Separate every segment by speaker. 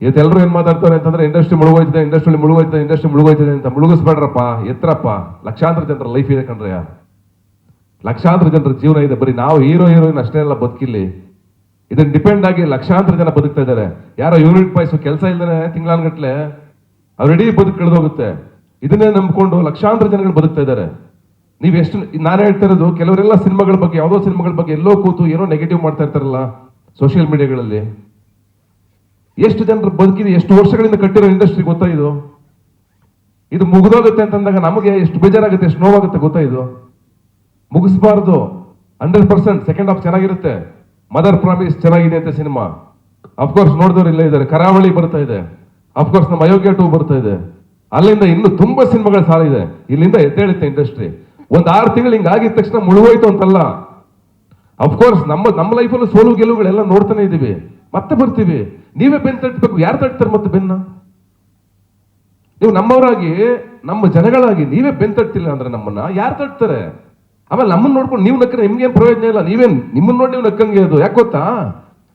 Speaker 1: ಇವತ್ತೆಲ್ಲರೂ ಏನ್ ಮಾತಾಡ್ತಾರೆ ಅಂತಂದ್ರೆ ಇಂಡಸ್ಟ್ರಿ ಮುಳುಗೋಯ್ತದೆ, ಇಂಡಸ್ಟ್ರಿ ಮುಳುಗೋಯ್ತದೆ ಅಂತ. ಮುಳುಗಿಸ್ಬೇಡ್ರಪ್ಪ, ಎತ್ತರಪ್ಪ. ಲಕ್ಷಾಂತರ ಜನರ ಲೈಫ್ ಇದೆ ಕಣ್ರಯ್ಯ, ಲಕ್ಷಾಂತರ ಜನರ ಜೀವನ ಇದೆ. ಬರೀ ನಾವು ಹೀರೋಯಿನ್ ಅಷ್ಟೇ ಅಲ್ಲ ಬದುಕಿಲ್ಲಿ, ಇದನ್ನ ಡಿಪೆಂಡ್ ಆಗಿ ಲಕ್ಷಾಂತರ ಜನ ಬದುಕ್ತಾ ಇದ್ದಾರೆ. ಯಾರೋ ಯೂನಿಟ್ ಪಾಯ್ಸು ಕೆಲಸ ಇಲ್ದೇನೆ ತಿಂಗಳಾನ್ಗಟ್ಲೆ ಅವ್ರಿಡೀ ಬದುಕು ಕಳೆದೋಗುತ್ತೆ. ಇದನ್ನೇ ನಂಬ್ಕೊಂಡು ಲಕ್ಷಾಂತರ ಜನಗಳು ಬದುಕ್ತಾ ಇದ್ದಾರೆ. ನೀವು ಎಷ್ಟು, ನಾನು ಹೇಳ್ತಾ ಇರೋದು, ಕೆಲವರೆಲ್ಲ ಸಿನಿಮಾಗಳ ಬಗ್ಗೆ, ಯಾವುದೋ ಸಿನಿಮಾಗಳ ಬಗ್ಗೆ ಎಲ್ಲೋ ಕೂತು ಏನೋ ನೆಗೆಟಿವ್ ಮಾಡ್ತಾ ಇರ್ತಾರಲ್ಲ ಸೋಷಿಯಲ್ ಮೀಡಿಯಾಗಳಲ್ಲಿ. ಎಷ್ಟು ಜನರು ಬದುಕಿದೆ, ಎಷ್ಟು ವರ್ಷಗಳಿಂದ ಕಟ್ಟಿರೋ ಇಂಡಸ್ಟ್ರಿ ಗೊತ್ತಾ ಇದು? ಇದು ಮುಗಿದೋಗುತ್ತೆ ಅಂತಂದಾಗ ನಮಗೆ ಎಷ್ಟು ಬೇಜಾರಾಗುತ್ತೆ, ಎಷ್ಟು ನೋವಾಗುತ್ತೆ ಗೊತ್ತಾ? ಇದು ಮುಗಿಸ್ಬಾರ್ದು. 100% ಸೆಕೆಂಡ್ ಹಾಫ್ ಚೆನ್ನಾಗಿರುತ್ತೆ. ಮದರ್ ಪ್ರಾಮಿಸ್ ಚೆನ್ನಾಗಿದೆ ಅಂತ ಸಿನಿಮಾ, ಅಫ್ಕೋರ್ಸ್ ನೋಡಿದವರು ಇಲ್ಲ ಇದ್ದಾರೆ. ಕರಾವಳಿ ಬರ್ತಾ ಇದೆ, ಅಫ್ಕೋರ್ಸ್ ನಮ್ಮ ಅಯೋಗ್ಯ 2 ಬರ್ತಾ ಇದೆ. ಅಲ್ಲಿಂದ ಇನ್ನು ತುಂಬಾ ಸಿನಿಮಾಗಳ ಸಾಲ ಇದೆ. ಇಲ್ಲಿಂದ ಎದ್ದೇಳುತ್ತೆ ಇಂಡಸ್ಟ್ರಿ. ಒಂದ್ 6 ತಿಂಗಳು ಹಿಂಗಾಗಿದ ತಕ್ಷಣ ಮುಳುಗೋಯ್ತು ಅಂತಲ್ಲ. ಅಫ್ಕೋರ್ಸ್ ನಮ್ಮ ಲೈಫಲ್ಲೂ ಸೋಲು ಗೆಲುವುಗಳೆಲ್ಲ ನೋಡ್ತಾನೆ ಇದೀವಿ, ಮತ್ತೆ ಬರ್ತೀವಿ. ನೀವೇ ಬೆನ್ನು ತಟ್ಟಬೇಕು. ಯಾರು ತಟ್ತಾರೆ ಮತ್ತೆ ಬೆನ್ನ? ನೀವು ನಮ್ಮವರಾಗಿ, ನಮ್ಮ ಜನಗಳಾಗಿ ನೀವೇ ಬೆನ್ನು ತಟ್ಟಿಲ್ಲ ಅಂದ್ರೆ ನಮ್ಮನ್ನ ಯಾರು ತಟ್ತಾರೆ? ಆಮೇಲೆ ನಮ್ಮನ್ನ ನೋಡ್ಕೊಂಡು ನೀವು ನಕ್ಕರೆ ನಿಮ್ಗೇನು ಪ್ರಯೋಜನ ಇಲ್ಲ. ನಿಮ್ಮನ್ನ ನೋಡಿ ನೀವು ನಕ್ಕಂಗೆ. ಅದು ಯಾಕೆ ಗೊತ್ತಾ?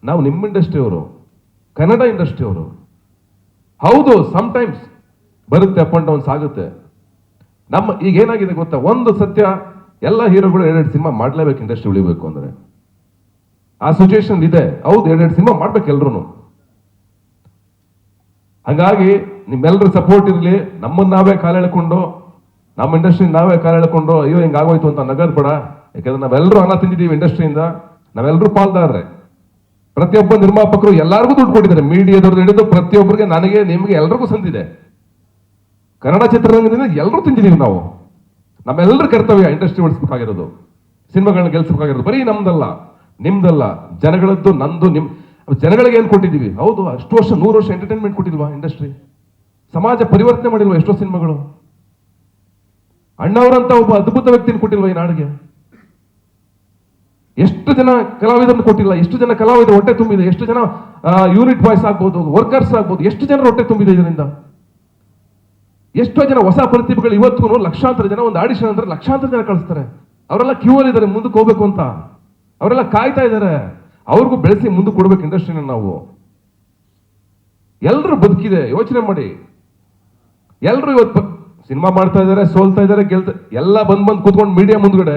Speaker 1: ನಾವು ನಿಮ್ಮ ಇಂಡಸ್ಟ್ರಿ ಅವರು, ಕನ್ನಡ ಇಂಡಸ್ಟ್ರಿ ಅವರು. ಹೌದು, ಸಮ್ಟೈಮ್ಸ್ ಬರುತ್ತೆ, ಅಪ್ ಅಂಡ್ ಡೌನ್ಸ್ ಆಗುತ್ತೆ. ಈಗ ಏನಾಗಿದೆ ಗೊತ್ತಾ? ಒಂದು ಸತ್ಯ, ಎಲ್ಲ ಹೀರೋಗಳು 2 ಸಿನಿಮಾ ಮಾಡ್ಲೇಬೇಕು ಇಂಡಸ್ಟ್ರಿ ಉಳಿಬೇಕು ಅಂದ್ರೆ. ಆ ಸಿಚುವೇಶನ್ ಇದೆ. ಹೌದು, 2 ಸಿನಿಮಾ ಮಾಡ್ಬೇಕು ಎಲ್ರು. ಹಾಗಾಗಿ ನಿಮ್ಮೆಲ್ಲರ ಸಪೋರ್ಟ್ ಇರಲಿ. ನಮ್ಮನ್ನ ನಾವೇ ಕಾಲ ಎಳ್ಕೊಂಡು, ನಮ್ಮ ಇಂಡಸ್ಟ್ರಿ ನಾವೇ ಕಾಲ ಎಳ್ಕೊಂಡು ಅಯ್ಯೋ ಹಿಂಗಾಗೋಯ್ತು ಅಂತ ನಗದ್ ಬೇಡ. ಯಾಕಂದ್ರೆ ನಾವೆಲ್ಲರೂ ಹಣ ತಿಂದಿದ್ದೀವಿ ಇಂಡಸ್ಟ್ರಿಯಿಂದ, ನಾವೆಲ್ಲರೂ ಪಾಲ್ದಾರ್ರೆ. ಪ್ರತಿಯೊಬ್ಬ ನಿರ್ಮಾಪಕರು ಎಲ್ಲರಿಗೂ ದುಡ್ಡು ಕೊಟ್ಟಿದ್ದಾರೆ, ಮೀಡಿಯಾದವ್ರದ್ದು ಹಿಡಿದು ಪ್ರತಿಯೊಬ್ಬರಿಗೆ, ನನಗೆ, ನಿಮಗೆ ಎಲ್ಲರಿಗೂ ಸಂದಿದೆ. ಕನ್ನಡ ಚಿತ್ರರಂಗದಿಂದ ಎಲ್ಲರೂ ತಿಂದಿದ್ದೀವಿ ನಾವು. ನಮ್ಮೆಲ್ಲರ ಕರ್ತವ್ಯ ಇಂಡಸ್ಟ್ರಿ ಉಳಿಸ್ಬೇಕಾಗಿರೋದು, ಸಿನಿಮಾಗಳನ್ನ ಗೆಲ್ಸ್ಬೇಕಾಗಿರೋದು. ಬರೀ ನಮ್ದಲ್ಲ, ನಿಮ್ದಲ್ಲ, ಜನಗಳದ್ದು, ನಂದು, ಜನಗಳಿಗೆ ಏನ್ ಕೊಟ್ಟಿದ್ದೀವಿ? ಹೌದು, ಅಷ್ಟು ವರ್ಷ 100 ವರ್ಷ ಎಂಟರ್ಟೈನ್ಮೆಂಟ್ ಕೊಟ್ಟಿಲ್ವಾ ಇಂಡಸ್ಟ್ರಿ? ಸಮಾಜ ಪರಿವರ್ತನೆ ಮಾಡಿಲ್ವಾ ಎಷ್ಟೋ ಸಿನಿಮಾಗಳು? ಅಣ್ಣವರಂತ ಒಬ್ಬ ಅದ್ಭುತ ವ್ಯಕ್ತಿನ ಕೊಟ್ಟಿಲ್ವಾ ಈ ನಾಡಿಗೆ? ಎಷ್ಟು ಜನ ಕಲಾವಿದರನ್ನು ಕೊಟ್ಟಿಲ್ಲ? ಎಷ್ಟು ಜನ ಕಲಾವಿದರು ಹೊಟ್ಟೆ ತುಂಬಿದೆ? ಎಷ್ಟು ಜನ ಯೂನಿಟ್ ಬಾಯ್ಸ್ ಆಗ್ಬೋದು, ವರ್ಕರ್ಸ್ ಆಗ್ಬೋದು, ಎಷ್ಟು ಜನರ ಹೊಟ್ಟೆ ತುಂಬಿದೆ ಇದರಿಂದ? ಎಷ್ಟೋ ಜನ ಹೊಸ ಪ್ರತಿಭೆಗಳು ಇವತ್ತು ಲಕ್ಷಾಂತರ ಜನ, ಒಂದು ಆಡಿಷನ್ ಅಂದ್ರೆ ಲಕ್ಷಾಂತರ ಜನ ಕಳಿಸ್ತಾರೆ. ಅವರೆಲ್ಲ ಕ್ಯೂ ಅಲ್ಲಿ ಇದ್ದಾರೆ ಮುಂದಕ್ಕೆ ಹೋಗ್ಬೇಕು ಅಂತ. ಅವರೆಲ್ಲ ಕಾಯ್ತಾ ಇದ್ದಾರೆ. ಅವ್ರಿಗೂ ಬೆಳೆಸಿ ಮುಂದಕ್ಕೆ ಕೊಡ್ಬೇಕು ಇಂಡಸ್ಟ್ರಿನ ನಾವು. ಎಲ್ಲರೂ ಬದುಕಿದೆ, ಯೋಚನೆ ಮಾಡಿ. ಎಲ್ಲರೂ ಇವತ್ತು ಸಿನಿಮಾ ಮಾಡ್ತಾ ಇದಾರೆ, ಸೋಲ್ತಾ ಇದಾರೆ, ಎಲ್ಲ ಬಂದ್ ಕೂತ್ಕೊಂಡು ಮೀಡಿಯಾ ಮುಂದ್ಗಡೆ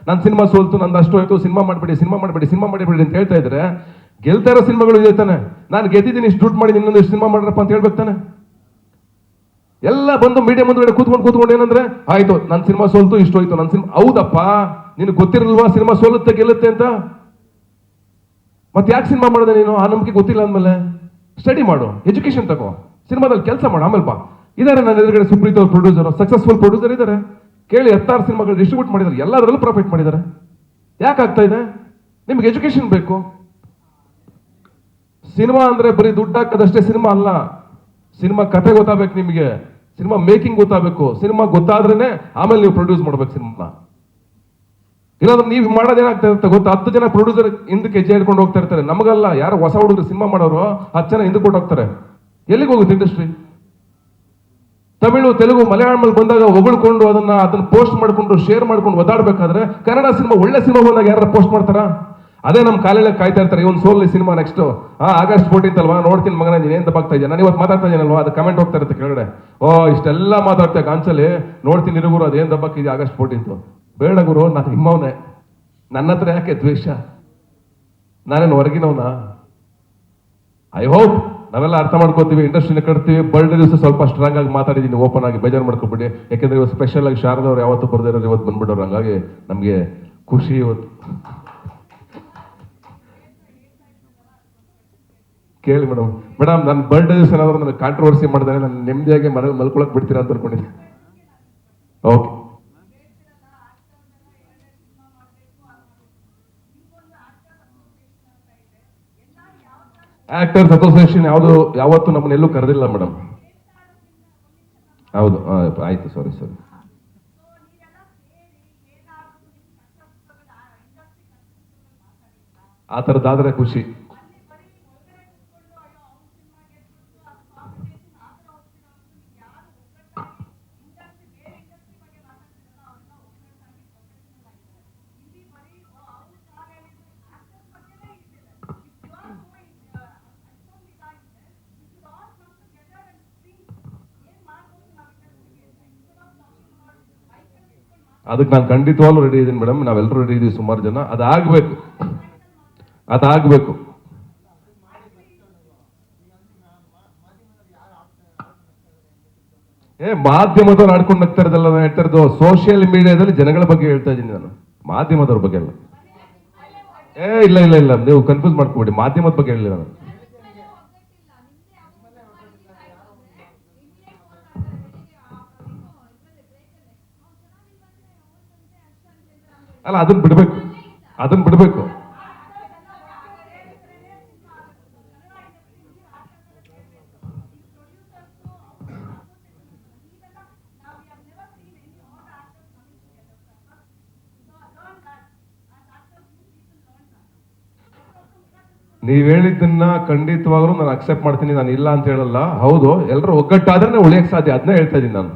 Speaker 1: ನಾನು ಸಿನಿಮಾ ಸೋಲ್ತು, ನಂದು ಅಷ್ಟು ಆಯ್ತು, ಸಿನಿಮಾ ಮಾಡಬೇಡಿ ಅಂತ ಹೇಳ್ತಾ ಇದ್ರೆ, ಗೆಲ್ತಾ ಇರೋ ಸಿನಿಮಾಗಳು ಇದೆ ತಾನೆ. ನಾನು ಗೆದ್ದಿದ್ದೀನಿ, ಇಷ್ಟು ದುಡ್ಡು ಮಾಡಿ, ಇನ್ನೊಂದು ಸಿನಿಮಾ ಮಾಡ್ರಪ್ಪ ಅಂತ ಹೇಳ್ಬೇಕು ತಾನೆ. ಎಲ್ಲ ಬಂದು ಮೀಡಿಯಾ ಮುಂದ್ಗಡೆ ಕೂತ್ಕೊಂಡು ಏನಂದ್ರೆ, ಆಯ್ತು ನನ್ನ ಸಿನಿಮಾ ಸೋಲ್ತು, ಇಷ್ಟು ಹೋಯ್ತು ನನ್ನ ಸಿನಿಮಾ. ಹೌದಪ್ಪ, ನಿನಗೆ ಗೊತ್ತಿರಲ್ವಾ ಸಿನಿಮಾ ಸೋಲುತ್ತೆ ಗೆಲ್ಲುತ್ತೆ ಅಂತ? ಮತ್ತೆ ಯಾಕೆ ಸಿನಿಮಾ ಮಾಡಿದೆ ನೀನು? ಆ ನಂಬಿಕೆ ಗೊತ್ತಿಲ್ಲ ಅಂದ್ಮೇಲೆ ಸ್ಟಡಿ ಮಾಡು, ಎಜುಕೇಶನ್ ತಗೋ, ಸಿನಿಮಾದಲ್ಲಿ ಕೆಲಸ ಮಾಡು, ಆಮೇಲೆ ಬಾ. ಇದಾರೆ ನನ್ನ ಎದುರುಗಡೆ ಸುಪ್ರೀತ್ ಅವ್ರ ಪ್ರೊಡ್ಯೂಸರ್, ಸಕ್ಸಸ್ಫುಲ್ ಪ್ರೊಡ್ಯೂಸರ್ ಇದ್ದಾರೆ. ಕೇಳಿ, 16 ಸಿನಿಮಾಗಳು ಡಿಸ್ಟ್ರಿಬ್ಯೂಟ್ ಮಾಡಿದ್ದಾರೆ, ಎಲ್ಲದರಲ್ಲೂ ಪ್ರಾಫಿಟ್ ಮಾಡಿದ್ದಾರೆ. ಯಾಕೆ ಆಗ್ತಾ ಇದೆ? ನಿಮ್ಗೆ ಎಜುಕೇಶನ್ ಬೇಕು. ಸಿನಿಮಾ ಅಂದ್ರೆ ಬರೀ ದುಡ್ಡು ಹಾಕೋದಷ್ಟೇ ಸಿನಿಮಾ ಅಲ್ಲ. ಸಿನಿಮಾ ಕಥೆ ಗೊತ್ತಾಗಬೇಕು ನಿಮಗೆ, ಸಿನಿಮಾ ಮೇಕಿಂಗ್ ಗೊತ್ತಾಗಬೇಕು. ಸಿನಿಮಾ ಗೊತ್ತಾದ್ರೇನೆ ಆಮೇಲೆ ನೀವು ಪ್ರೊಡ್ಯೂಸ್ ಮಾಡ್ಬೇಕು ಸಿನಿಮಾ. ಇಲ್ಲಾಂದ್ರೆ ನೀವು ಮಾಡೋದೇನಾಗ್ತಾ ಇರುತ್ತೆ ಗೊತ್ತಾ? 10 ಜನ ಪ್ರೊಡ್ಯೂಸರ್ ಹಿಂದಕ್ಕೆ ಹೆಜ್ಜೆ ಹಿಡ್ಕೊಂಡು ಹೋಗ್ತಾ ಇರ್ತಾರೆ. ನಮಗಲ್ಲ, ಯಾರು ಹೊಸ ಹುಡುಗರು ಸಿನಿಮಾ ಮಾಡೋರು 10 ಜನ ಹಿಂದಕ್ಕೆ ಕೊಟ್ಟು ಹೋಗ್ತಾರೆ. ಎಲ್ಲಿಗೆ ಹೋಗುತ್ತೆ ಇಂಡಸ್ಟ್ರಿ? ತಮಿಳು, ತೆಲುಗು, ಮಲಯಾಳಮಲ್ಲಿ ಬಂದಾಗ ಹೊಗಳ್ಕೊಂಡು ಅದನ್ನ ಪೋಸ್ಟ್ ಮಾಡ್ಕೊಂಡು, ಶೇರ್ ಮಾಡ್ಕೊಂಡು ಒದ್ದಾಡ್ಬೇಕಾದ್ರೆ, ಕನ್ನಡ ಸಿನಿಮಾ, ಒಳ್ಳೆ ಸಿನಿಮಾ ಬಂದಾಗ ಯಾರು ಪೋಸ್ಟ್ ಮಾಡ್ತಾರ? ಅದೇ ನಮ್ಮ ಕಾಲೆಲ್ಲ ಕಾಯ್ತಾ ಇರ್ತಾರೆ. ಒಂದು ಸೋಲ್ ಸಿನಿಮಾ ನೆಕ್ಸ್ಟ್ ಆಗಸ್ಟ್ 14 ಅಲ್ವಾ, ನೋಡ್ತೀನಿ ಮಗನ, ನೀನೇನ್ ತಪ್ಪಾಗ್ತಾ ಇದೆಯಾ? ನಾನು ಇವತ್ತು ಮಾತಾಡ್ತಾ ಇದ್ದೀನಲ್ವಾ, ಅದು ಕಮೆಂಟ್ ಹೋಗ್ತಾ ಇರುತ್ತೆ ಕೆಳಗಡೆ. ಇಷ್ಟೆಲ್ಲ ಮಾತಾಡ್ತಾ ಕಾನ್ಸಲ್ಲಿ ನೋಡ್ತೀನಿ ಇರುಗುರು, ಅದೇನ್ ದಬ್ಬಾಕಿದೆ ಆಗಸ್ಟ್ 14. ಬೇಡ ಗುರು, ನಾನು ನಿಮ್ಮವನೇ, ನನ್ನ ಹತ್ರ ಯಾಕೆ ದ್ವೇಷ? ನಾನೇನು ಹೊರಗಿನವನ? ಐ ಹೋಪ್ ನಾವೆಲ್ಲ ಅರ್ಥ ಮಾಡ್ಕೋತೀವಿ, ಇಂಡಸ್ಟ್ರಿನ ಕಟ್ತೀವಿ. ಬರ್ಡೇ ದಿವಸ ಸ್ವಲ್ಪ ಸ್ಟ್ರಾಂಗ್ ಆಗಿ ಮಾತಾಡಿದ್ದೀನಿ, ಓಪನ್ ಆಗಿ, ಬೇಜಾರು ಮಾಡ್ಕೊಬಿಡಿ. ಯಾಕೆಂದ್ರೆ ಇವತ್ತು ಸ್ಪೆಷಲ್ ಆಗಿ ಶಾರದವ್ರು ಯಾವತ್ತೂ ಬರ್ದಿರೋರು ಇವತ್ತು ಬಂದ್ಬಿಡೋರು. ಹಂಗಾಗಿ ನಮಗೆ ಖುಷಿ ಇವತ್ತು. ಕೇಳಿ ಮೇಡಮ್, ನನ್ನ ಬರ್ಡೇ ದಿವಸ ಏನಾದ್ರು ನನಗೆ ಕಾಂಟ್ರವರ್ಸಿ ಮಾಡಿದ್ರೆ ನಾನು ನೆಮ್ಮದಿಯಾಗಿ ಮನೇಲಿ ಮಲ್ಕೊಳಕ್ ಬಿಡ್ತೀರಾ ಅಂತ ಅನ್ಕೊಂಡಿದ್ದೆ. ಓಕೆ, ಆಕ್ಟರ್ಸ್ ಅಸೋಸಿಯೇಷನ್ ಯಾವತ್ತು ನಮ್ಮನ್ನೆಲ್ಲೂ ಕರೆದಿಲ್ಲ ಮೇಡಮ್. ಹೌದು, ಆಯ್ತು, ಸಾರಿ. ಆ ಥರದ್ದಾದ್ರೆ ಖುಷಿ. ಅದಕ್ಕೆ ನಾನು ಖಂಡಿತವಾಗ್ಲೂ ರೆಡಿ ಇದ್ದೀನಿ ಮೇಡಮ್, ನಾವೆಲ್ಲರೂ ರೆಡಿ ಇದೀವಿ, ಸುಮಾರು ಜನ. ಅದಾಗಬೇಕು, ಅದಾಗಬೇಕು. ಮಾಧ್ಯಮದವ್ರು ಆಡ್ಕೊಂಡು ನಗ್ತಾ ಇರೋದಲ್ಲ, ನಾನು ಹೇಳ್ತಾ ಇರೋದು ಸೋಷಿಯಲ್ ಮೀಡಿಯಾದಲ್ಲಿ ಜನಗಳ ಬಗ್ಗೆ ಹೇಳ್ತಾ ಇದ್ದೀನಿ ನಾನು, ಮಾಧ್ಯಮದವ್ರ ಬಗ್ಗೆ ಅಲ್ಲ. ಇಲ್ಲ ಇಲ್ಲ ಇಲ್ಲ, ನೀವು ಕನ್ಫ್ಯೂಸ್ ಮಾಡ್ಕೊಬೇಡಿ, ಮಾಧ್ಯಮದ ಬಗ್ಗೆ ಹೇಳಿಲ್ಲ ನಾನು. ಅಲ್ಲ, ಅದನ್ನ ಬಿಡ್ಬೇಕು, ಅದನ್ನ ಬಿಡ್ಬೇಕು. ನೀವ್ ಹೇಳಿದ್ದನ್ನ ಖಂಡಿತವಾಗ್ಲೂ ನಾನು ಅಕ್ಸೆಪ್ಟ್ ಮಾಡ್ತೀನಿ, ನಾನು ಇಲ್ಲ ಅಂತ ಹೇಳಲ್ಲ. ಹೌದು, ಎಲ್ಲರೂ ಒಗ್ಗಟ್ಟಾದ್ರೆ ಉಳಿಯಕ್ ಸಾಧ್ಯ, ಅದನ್ನೇ ಹೇಳ್ತಾ ಇದ್ದೀನಿ ನಾನು.